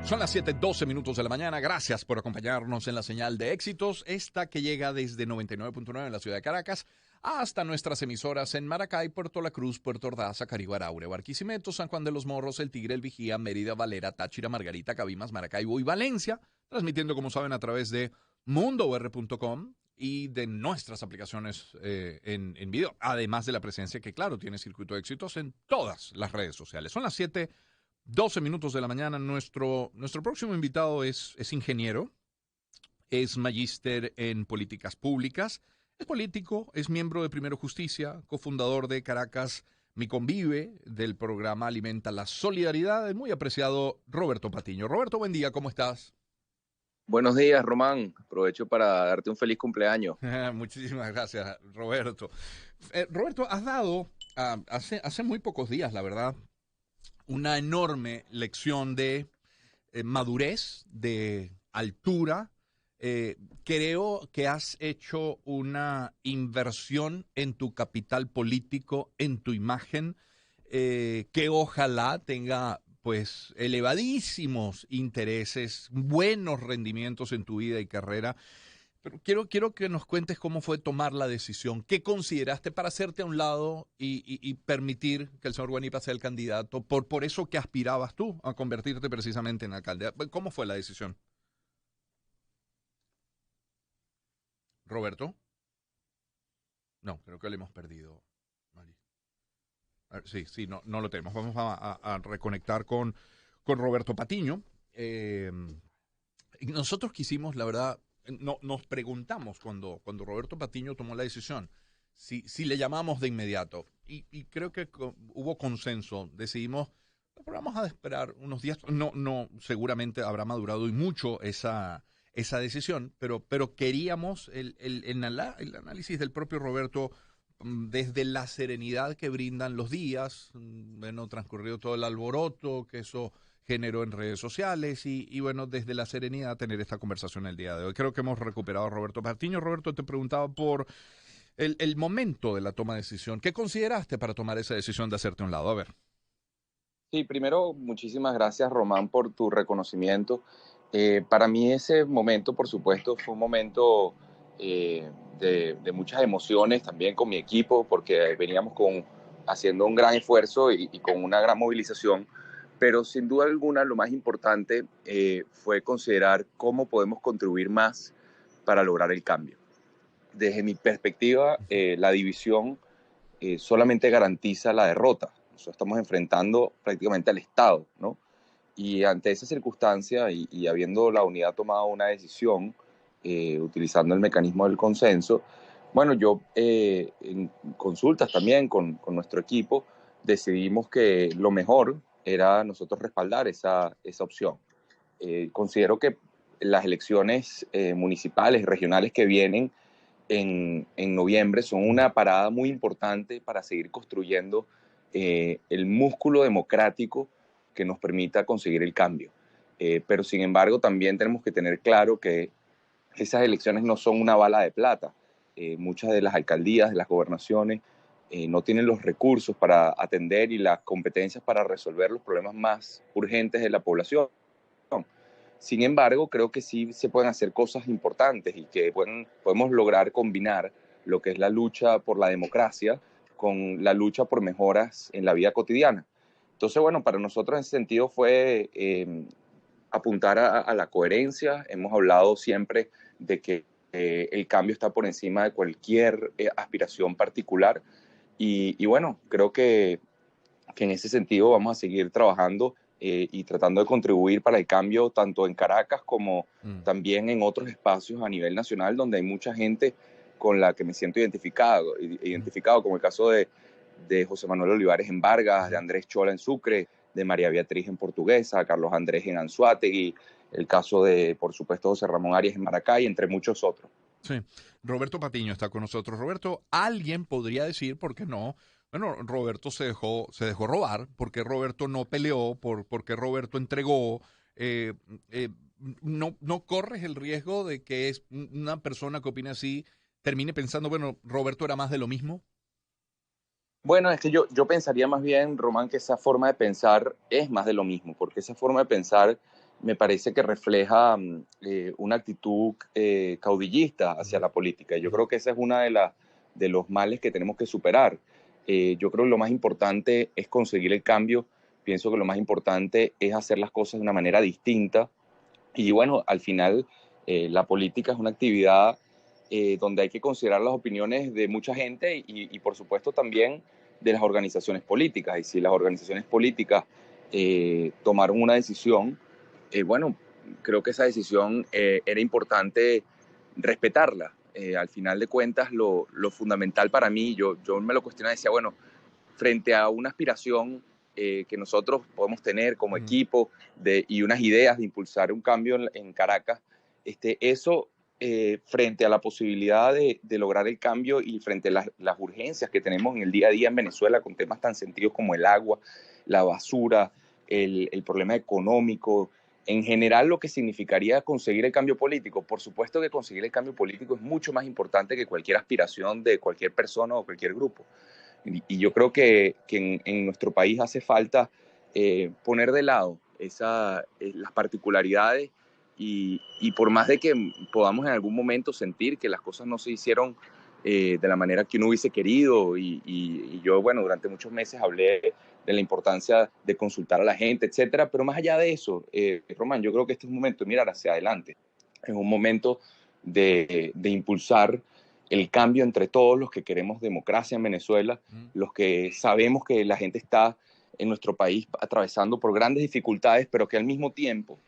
Son las 7:12 de la mañana. Gracias por acompañarnos en la señal de éxitos, esta que llega desde 99.9 en la ciudad de Caracas hasta nuestras emisoras en Maracay, Puerto La Cruz, Puerto Ordaz, Acarigua, Araure, Barquisimeto, San Juan de los Morros, El Tigre, El Vigía, Mérida, Valera, Táchira, Margarita, Cabimas, Maracaibo y Valencia, transmitiendo, como saben, a través de mundour.com y de nuestras aplicaciones en video, además de la presencia que, claro, tiene Circuito de Éxitos en todas las redes sociales. Son las 7:12 de la mañana. Nuestro próximo invitado es ingeniero, es magíster en políticas públicas, es político, es miembro de Primero Justicia, cofundador de Caracas Mi Convive, del programa Alimenta la Solidaridad, el muy apreciado Roberto Patiño. Roberto, buen día, ¿cómo estás? Buenos días, Román. Aprovecho para darte un feliz cumpleaños. Muchísimas gracias, Roberto. Roberto, has dado hace muy pocos días, la verdad, una enorme lección de madurez, de altura. Creo que has hecho una inversión en tu capital político, en tu imagen, que ojalá tenga pues elevadísimos intereses, buenos rendimientos en tu vida y carrera. Pero quiero que nos cuentes cómo fue tomar la decisión. ¿Qué consideraste para hacerte a un lado y permitir que el señor Guanipa sea el candidato por eso que aspirabas tú a convertirte precisamente en alcalde? ¿Cómo fue la decisión? ¿Roberto? No, creo que lo hemos perdido. Mari. A ver, sí, no lo tenemos. Vamos a reconectar con Roberto Patiño. Y nosotros quisimos, la verdad, nos preguntamos cuando Roberto Patiño tomó la decisión, si le llamamos de inmediato. Y creo que hubo consenso. Decidimos, pero vamos a esperar unos días. No, seguramente habrá madurado y mucho esa decisión, pero queríamos el análisis del propio Roberto desde la serenidad que brindan los días, bueno, transcurrido todo el alboroto que eso generó en redes sociales y bueno, desde la serenidad tener esta conversación el día de hoy. Creo que hemos recuperado a Roberto Patiño. Roberto, te preguntaba por el momento de la toma de decisión. ¿Qué consideraste para tomar esa decisión de hacerte a un lado? A ver. Sí, primero, muchísimas gracias, Román, por tu reconocimiento. Para mí ese momento, por supuesto, fue un momento de muchas emociones también con mi equipo, porque veníamos haciendo un gran esfuerzo y con una gran movilización, pero sin duda alguna lo más importante fue considerar cómo podemos contribuir más para lograr el cambio. Desde mi perspectiva, la división solamente garantiza la derrota. Nosotros estamos enfrentando prácticamente al Estado, ¿no? Y ante esa circunstancia y habiendo la unidad tomado una decisión, utilizando el mecanismo del consenso, bueno, yo en consultas también con nuestro equipo, decidimos que lo mejor era nosotros respaldar esa opción. Considero que las elecciones municipales, regionales que vienen, en noviembre son una parada muy importante para seguir construyendo el músculo democrático que nos permita conseguir el cambio. Pero sin embargo, también tenemos que tener claro que esas elecciones no son una bala de plata. Muchas de las alcaldías, de las gobernaciones, no tienen los recursos para atender y las competencias para resolver los problemas más urgentes de la población. Sin embargo, creo que sí se pueden hacer cosas importantes y que podemos lograr combinar lo que es la lucha por la democracia con la lucha por mejoras en la vida cotidiana. Entonces, bueno, para nosotros en ese sentido fue apuntar a la coherencia. Hemos hablado siempre de que el cambio está por encima de cualquier aspiración particular y bueno, creo que en ese sentido vamos a seguir trabajando y tratando de contribuir para el cambio tanto en Caracas como también en otros espacios a nivel nacional donde hay mucha gente con la que me siento identificado como el caso de José Manuel Olivares en Vargas, de Andrés Chola en Sucre, de María Beatriz en Portuguesa, Carlos Andrés en Anzoátegui, el caso de, por supuesto, José Ramón Arias en Maracay, entre muchos otros. Sí, Roberto Patiño está con nosotros. Roberto, alguien podría decir, ¿por qué no? Bueno, Roberto se dejó robar, porque Roberto no peleó, porque Roberto entregó. eh, eh, no corres el riesgo de que es una persona que opina así termine pensando, bueno, Roberto era más de lo mismo. Bueno, es que yo pensaría más bien, Román, que esa forma de pensar es más de lo mismo, porque esa forma de pensar me parece que refleja una actitud caudillista hacia la política. Yo creo que esa es una de los males que tenemos que superar. Yo creo que lo más importante es conseguir el cambio. Pienso que lo más importante es hacer las cosas de una manera distinta. Y bueno, al final la política es una actividad donde hay que considerar las opiniones de mucha gente y por supuesto también de las organizaciones políticas. Y si las organizaciones políticas tomaron una decisión, bueno, creo que esa decisión era importante respetarla. Al final de cuentas, lo fundamental para mí, yo me lo cuestionaba y decía, bueno, frente a una aspiración que nosotros podemos tener como equipo y unas ideas de impulsar un cambio en Caracas, eso frente a la posibilidad de lograr el cambio y frente a las urgencias que tenemos en el día a día en Venezuela con temas tan sentidos como el agua, la basura, el problema económico, en general lo que significaría conseguir el cambio político. Por supuesto que conseguir el cambio político es mucho más importante que cualquier aspiración de cualquier persona o cualquier grupo. Y yo creo que en nuestro país hace falta poner de lado las particularidades y por más de que podamos en algún momento sentir que las cosas no se hicieron de la manera que uno hubiese querido y yo, bueno, durante muchos meses hablé de la importancia de consultar a la gente, etcétera, pero más allá de eso, Román, yo creo que este es un momento de mirar hacia adelante, es un momento de impulsar el cambio entre todos los que queremos democracia en Venezuela, los que sabemos que la gente está en nuestro país atravesando por grandes dificultades, pero que al mismo tiempo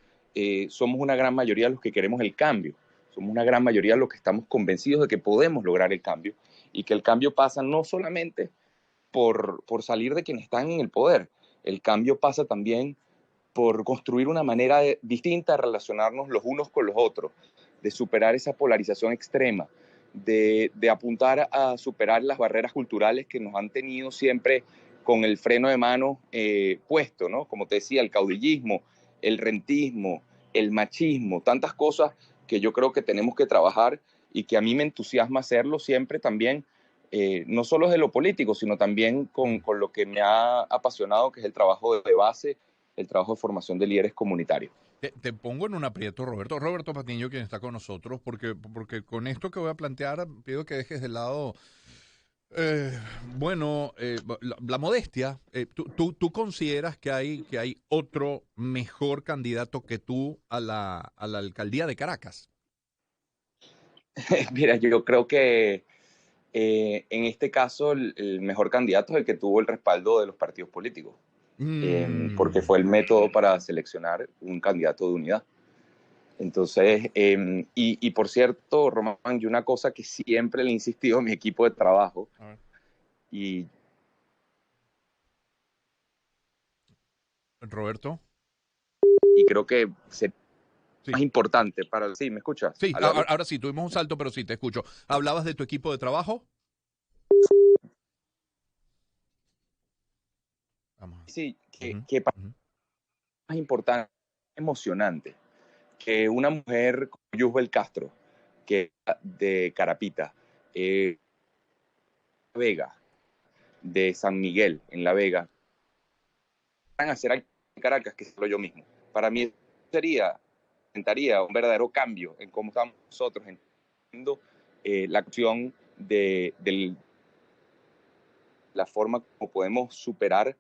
somos una gran mayoría los que queremos el cambio, somos una gran mayoría los que estamos convencidos de que podemos lograr el cambio y que el cambio pasa no solamente por salir de quienes están en el poder, el cambio pasa también por construir una manera distinta de relacionarnos los unos con los otros, de superar esa polarización extrema, de apuntar a superar las barreras culturales que nos han tenido siempre con el freno de mano puesto, ¿no? Como te decía, el caudillismo, el rentismo, el machismo, tantas cosas que yo creo que tenemos que trabajar y que a mí me entusiasma hacerlo siempre también, no solo de lo político, sino también con lo que me ha apasionado, que es el trabajo de base, el trabajo de formación de líderes comunitarios. Te pongo en un aprieto, Roberto. Roberto Patiño, quien está con nosotros, porque con esto que voy a plantear, pido que dejes de lado, eh, bueno, la modestia. ¿Tú consideras que hay otro mejor candidato que tú a la alcaldía de Caracas? Mira, yo creo que en este caso el mejor candidato es el que tuvo el respaldo de los partidos políticos, porque Mm, fue el método para seleccionar un candidato de unidad. Entonces, y por cierto, Román, yo una cosa que siempre le he insistido a mi equipo de trabajo, a ver. y, Roberto. y creo que sería Sí, más importante para... Sí, ¿me escuchas? sí, ¿Aló, aló? ahora sí, tuvimos un salto, pero sí, te escucho. ¿Hablabas de tu equipo de trabajo? Vamos. Sí, Ujú, que ujú. más importante, emocionante, que una mujer como Yusbel Castro, que de Carapita, Vega, de San Miguel, en La Vega, van a hacer algo en Caracas que solo yo mismo. Para mí sería, intentaría un verdadero cambio en cómo estamos nosotros entendiendo la acción de la forma como podemos superar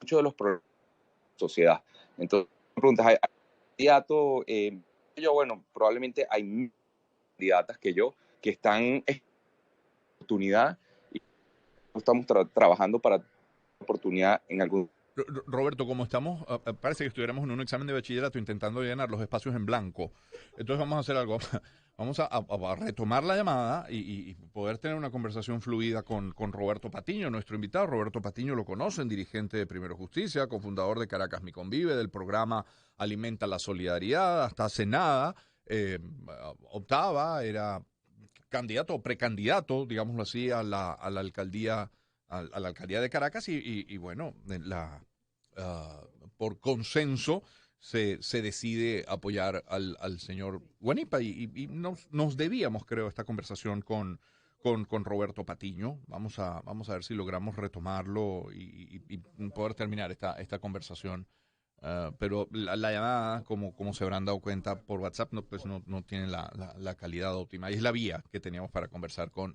muchos de los problemas de la sociedad. Entonces, me preguntas, ¿hay candidato? Yo, bueno, probablemente hay candidatas que yo que están en oportunidad y estamos trabajando para oportunidad en algún. Roberto, como estamos, parece que estuviéramos en un examen de bachillerato intentando llenar los espacios en blanco. Entonces vamos a hacer algo. Vamos a retomar la llamada y poder tener una conversación fluida con Roberto Patiño, nuestro invitado. Roberto Patiño lo conocen, dirigente de Primero Justicia, cofundador de Caracas Mi Convive, del programa Alimenta la Solidaridad. Hasta hace nada optaba, era candidato o precandidato, digámoslo así, a la alcaldía a la alcaldía de Caracas y bueno, por consenso se decide apoyar al señor Guanipa y nos debíamos, creo, esta conversación con Roberto Patiño. Vamos a ver si logramos retomarlo y poder terminar esta conversación pero la llamada, como se habrán dado cuenta por WhatsApp, no, pues no tiene la calidad óptima. Y es la vía que teníamos para conversar con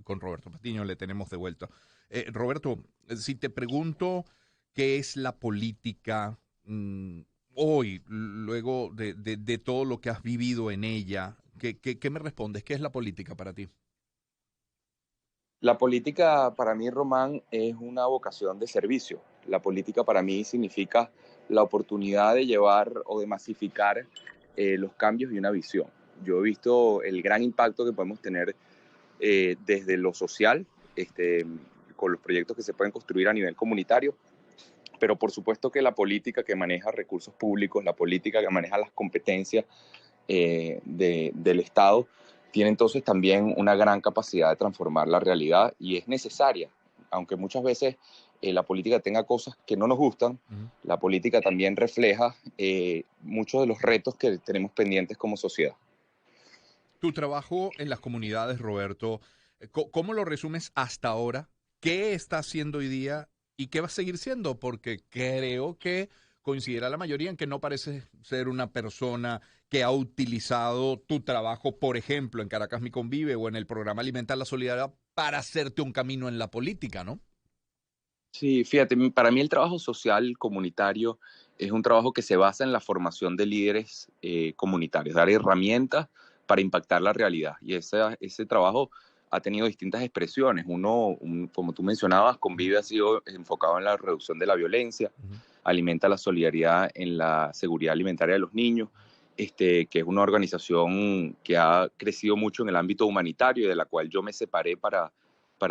Roberto Patiño, le tenemos de vuelta. Roberto, si te pregunto qué es la política hoy, luego de todo lo que has vivido en ella, ¿qué me respondes? ¿Qué es la política para ti? La política para mí, Román, es una vocación de servicio. La política para mí significa la oportunidad de llevar o de masificar los cambios y una visión. Yo he visto el gran impacto que podemos tener desde lo social, con los proyectos que se pueden construir a nivel comunitario, pero por supuesto que la política que maneja recursos públicos, la política que maneja las competencias del Estado, tiene entonces también una gran capacidad de transformar la realidad y es necesaria, aunque muchas veces la política tenga cosas que no nos gustan, Ujú. la política también refleja muchos de los retos que tenemos pendientes como sociedad. Tu trabajo en las comunidades, Roberto, ¿cómo lo resumes hasta ahora? ¿Qué está haciendo hoy día y qué va a seguir siendo? Porque creo que coincidirá la mayoría en que no pareces ser una persona que ha utilizado tu trabajo, por ejemplo, en Caracas Mi Convive o en el programa Alimentar la Solidaridad para hacerte un camino en la política, ¿no? Sí, fíjate, para mí el trabajo social comunitario es un trabajo que se basa en la formación de líderes comunitarios, dar herramientas para impactar la realidad. Y ese trabajo ha tenido distintas expresiones. Como tú mencionabas, Ujú, Convive ha sido enfocado en la reducción de la violencia, ujú, alimenta la solidaridad en la seguridad alimentaria de los niños, que es una organización que ha crecido mucho en el ámbito humanitario y de la cual yo me separé para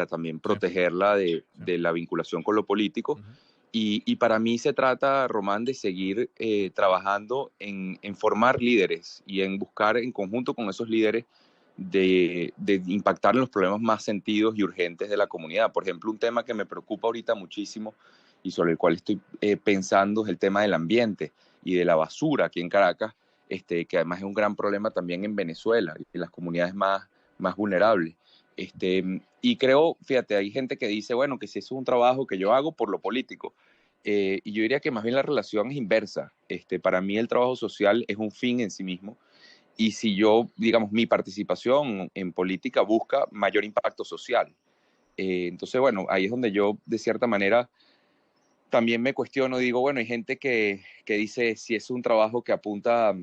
también sí, protegerla sí. de la vinculación con lo político. Ujú, Y para mí se trata, Román, de seguir trabajando en formar líderes y en buscar en conjunto con esos líderes de impactar en los problemas más sentidos y urgentes de la comunidad. Por ejemplo, un tema que me preocupa ahorita muchísimo y sobre el cual estoy pensando es el tema del ambiente y de la basura aquí en Caracas, que además es un gran problema también en Venezuela y en las comunidades más vulnerables. Y creo, fíjate, hay gente que dice, bueno, que si eso es un trabajo que yo hago por lo político. Y yo diría que más bien la relación es inversa. Para mí el trabajo social es un fin en sí mismo. Y si yo, digamos, mi participación en política busca mayor impacto social. Entonces, bueno, ahí es donde yo, de cierta manera, también me cuestiono, digo, bueno, hay gente que dice si es un trabajo que apunta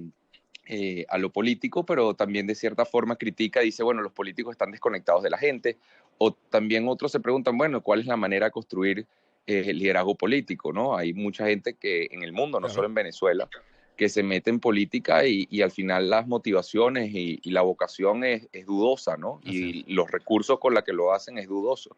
a lo político, pero también de cierta forma critica, dice, bueno, los políticos están desconectados de la gente, o también otros se preguntan, bueno, ¿cuál es la manera de construir el liderazgo político? ¿No? Hay mucha gente que en el mundo, no claro. solo en Venezuela, que se mete en política y al final las motivaciones y la vocación es dudosa, ¿no? Así es. Y los recursos con los que lo hacen es dudoso.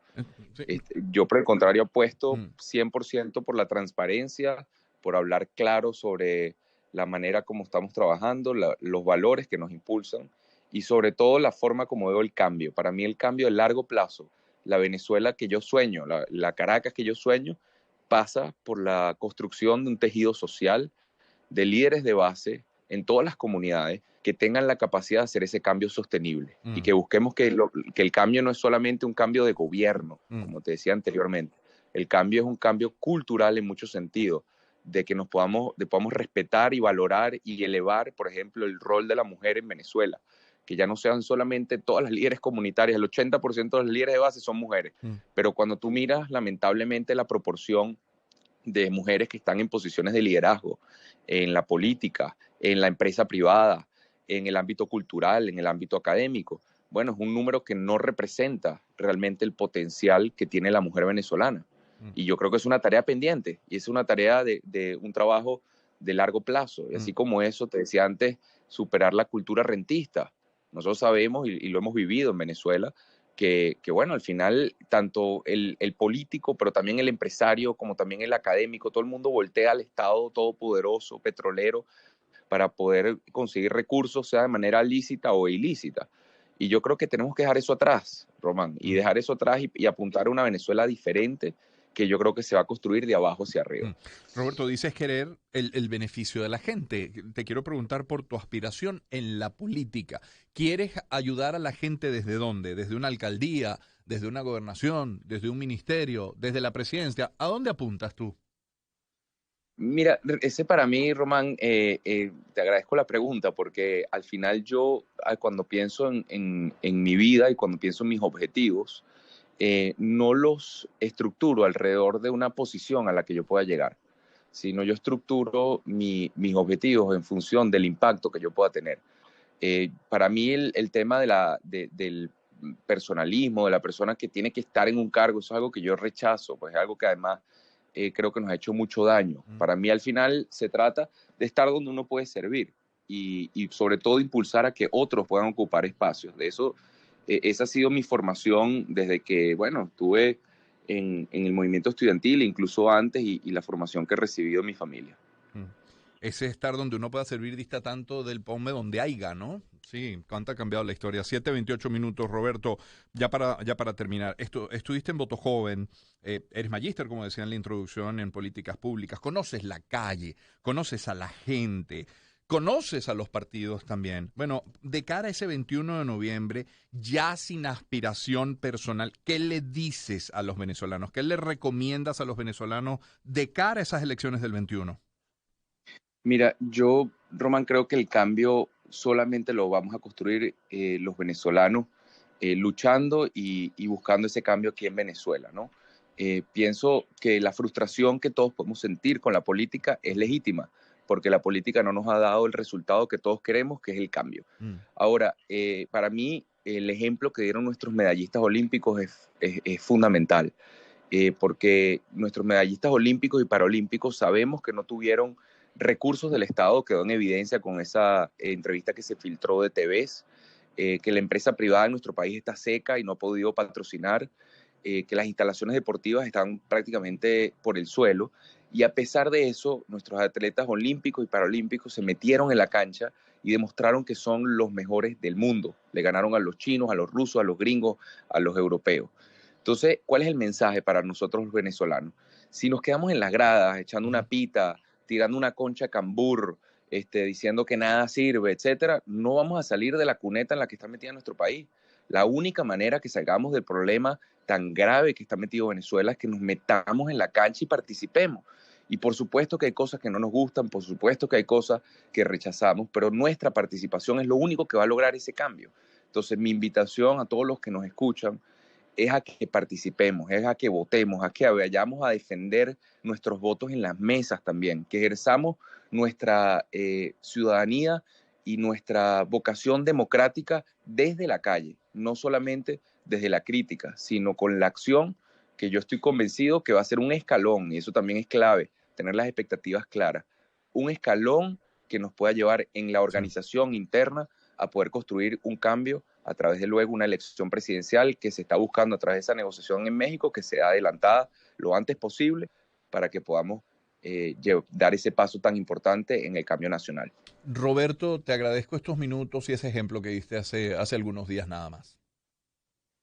Eh, sí, Yo, por el contrario, apuesto mm, 100% por la transparencia, por hablar claro sobre la manera como estamos trabajando, los valores que nos impulsan y sobre todo la forma como veo el cambio. Para mí el cambio de largo plazo, la Venezuela que yo sueño, la Caracas que yo sueño, pasa por la construcción de un tejido social, de líderes de base en todas las comunidades que tengan la capacidad de hacer ese cambio sostenible y mm, que busquemos que el cambio no es solamente un cambio de gobierno, mm, como te decía anteriormente. El cambio es un cambio cultural en muchos sentidos, de que podamos respetar y valorar y elevar, por ejemplo, el rol de la mujer en Venezuela, que ya no sean solamente todas las líderes comunitarias, el 80% de los líderes de base son mujeres, mm, pero cuando tú miras lamentablemente la proporción de mujeres que están en posiciones de liderazgo en la política, en la empresa privada, en el ámbito cultural, en el ámbito académico. Bueno, es un número que no representa realmente el potencial que tiene la mujer venezolana. mm, Y yo creo que es una tarea pendiente y es una tarea de un trabajo de largo plazo. Y mm. así como eso, te decía antes, superar la cultura rentista. Nosotros sabemos y lo hemos vivido en Venezuela, bueno, al final tanto el político, pero también el empresario, como también el académico, todo el mundo voltea al Estado todopoderoso, petrolero, para poder conseguir recursos, sea de manera lícita o ilícita. Y yo creo que tenemos que dejar eso atrás, Román, y Mm, dejar eso atrás y apuntar a una Venezuela diferente que yo creo que se va a construir de abajo hacia mm. arriba. Roberto, dices querer el beneficio de la gente. Te quiero preguntar por tu aspiración en la política. ¿Quieres ayudar a la gente desde dónde? ¿Desde una alcaldía? ¿Desde una gobernación? ¿Desde un ministerio? ¿Desde la presidencia? ¿A dónde apuntas tú? Mira, ese para mí, Román, te agradezco la pregunta porque al final yo, cuando pienso en mi vida y cuando pienso en mis objetivos, no los estructuro alrededor de una posición a la que yo pueda llegar, sino yo estructuro mis objetivos en función del impacto que yo pueda tener. Para mí el tema del personalismo, de la persona que tiene que estar en un cargo, eso es algo que yo rechazo, pues es algo que además creo que nos ha hecho mucho daño. Para mí al final se trata de estar donde uno puede servir y sobre todo impulsar a que otros puedan ocupar espacios. De eso, esa ha sido mi formación desde que, bueno, estuve en el movimiento estudiantil, incluso antes, y la formación que he recibido en mi familia. Mm. Ese estar donde uno pueda servir dista tanto del ponme donde haya, ¿no? Sí, cuánto ha cambiado la historia. 7:28 minutos, Roberto, ya para terminar. Estuviste en Voto Joven, eres magíster, como decía en la introducción, en políticas públicas, conoces la calle, conoces a la gente, conoces a los partidos también. Bueno, de cara a ese 21 de noviembre, ya sin aspiración personal, ¿qué le dices a los venezolanos? ¿Qué le recomiendas a los venezolanos de cara a esas elecciones del 21? Mira, yo, Román, creo que el cambio solamente lo vamos a construir los venezolanos luchando y buscando ese cambio aquí en Venezuela, ¿no? Pienso que la frustración que todos podemos sentir con la política es legítima, porque la política no nos ha dado el resultado que todos queremos, que es el cambio. Mm. Ahora, para mí, el ejemplo que dieron nuestros medallistas olímpicos es fundamental, porque nuestros medallistas olímpicos y paralímpicos sabemos que no tuvieron recursos del Estado, quedó en evidencia con esa entrevista que se filtró de TVs, que la empresa privada en nuestro país está seca y no ha podido patrocinar, que las instalaciones deportivas están prácticamente por el suelo, y a pesar de eso, nuestros atletas olímpicos y paralímpicos se metieron en la cancha y demostraron que son los mejores del mundo. Le ganaron a los chinos, a los rusos, a los gringos, a los europeos. Entonces, ¿cuál es el mensaje para nosotros los venezolanos? Si nos quedamos en las gradas, echando una Ujú. pita, tirando una concha cambur, diciendo que nada sirve, etcétera, no vamos a salir de la cuneta en la que está metida nuestro país. La única manera que salgamos del problema tan grave que está metido Venezuela es que nos metamos en la cancha y participemos. Y por supuesto que hay cosas que no nos gustan, por supuesto que hay cosas que rechazamos, pero nuestra participación es lo único que va a lograr ese cambio. Entonces, mi invitación a todos los que nos escuchan es a que participemos, es a que votemos, a que vayamos a defender nuestros votos en las mesas también, que ejerzamos nuestra ciudadanía y nuestra vocación democrática desde la calle, no solamente desde la crítica, sino con la acción, que yo estoy convencido que va a ser un escalón, y eso también es clave, tener las expectativas claras, un escalón que nos pueda llevar en la Sí. organización interna a poder construir un cambio a través de luego una elección presidencial que se está buscando a través de esa negociación en México, que sea adelantada lo antes posible para que podamos dar ese paso tan importante en el cambio nacional. Roberto, te agradezco estos minutos y ese ejemplo que diste hace algunos días nada más.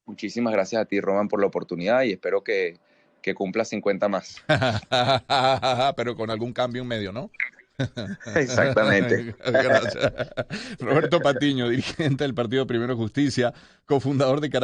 Muchísimas gracias a ti, Roman, por la oportunidad y espero que cumpla 50 más. Pero con algún cambio en medio, ¿no? Exactamente. Gracias. Roberto Patiño, dirigente del Partido Primero Justicia, cofundador de Caracas.